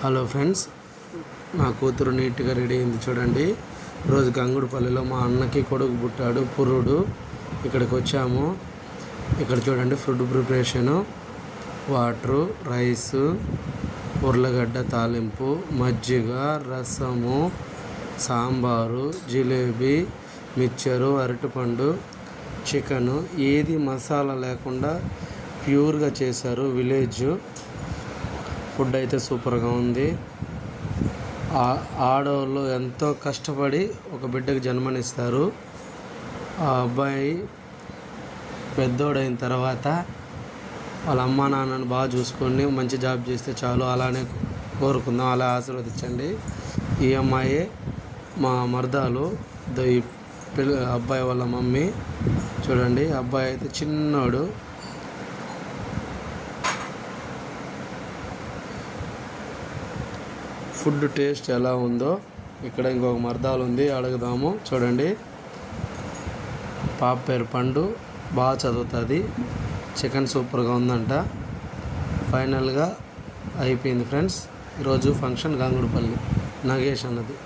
Hello friends, నా కూతురు నీట్గా రెడీ అయింది చూడండి. రోజు గంగుడుపల్లిలో మా అన్నకి కొడుకు పుట్టాడు పురుడు. ఇక్కడికి వచ్చాము. ఇక్కడ చూడండి ఫుడ్ ప్రిపరేషను, వాటరు, రైసు, ఉర్లగడ్డ తాలింపు, మజ్జిగ, రసము, సాంబారు, జిలేబీ, మిక్చరు, అరటిపండు, చికెను. ఏది మసాలా లేకుండా ప్యూర్గా చేశారు. విలేజ్ ఫుడ్ అయితే సూపర్గా ఉంది. ఆడవాళ్ళు ఎంతో కష్టపడి ఒక బిడ్డకు జన్మనిస్తారు. ఆ అబ్బాయి పెద్దోడైన తర్వాత వాళ్ళ అమ్మా నాన్నని బాగా చూసుకొని మంచి జాబ్ చేస్తే చాలు, అలానే కోరుకుందాం. అలా ఆశీర్వదించండి. ఈ అమ్మాయి మా మర్దాలు, ఈ అబ్బాయి వాళ్ళ మమ్మీ. చూడండి, అబ్బాయి అయితే చిన్నోడు. ఫుడ్ టేస్ట్ ఎలా ఉందో ఇక్కడ ఇంకొక మర్దాలు ఉంది, అడుగుదాము. చూడండి, పాప పేరు పండు, బాగా చదువుతుంది. చికెన్ సూపర్గా ఉందంట. ఫైనల్గా అయిపోయింది ఫ్రెండ్స్. ఈరోజు ఫంక్షన్ గంగుడుపల్లి, నగేష్ అన్నది.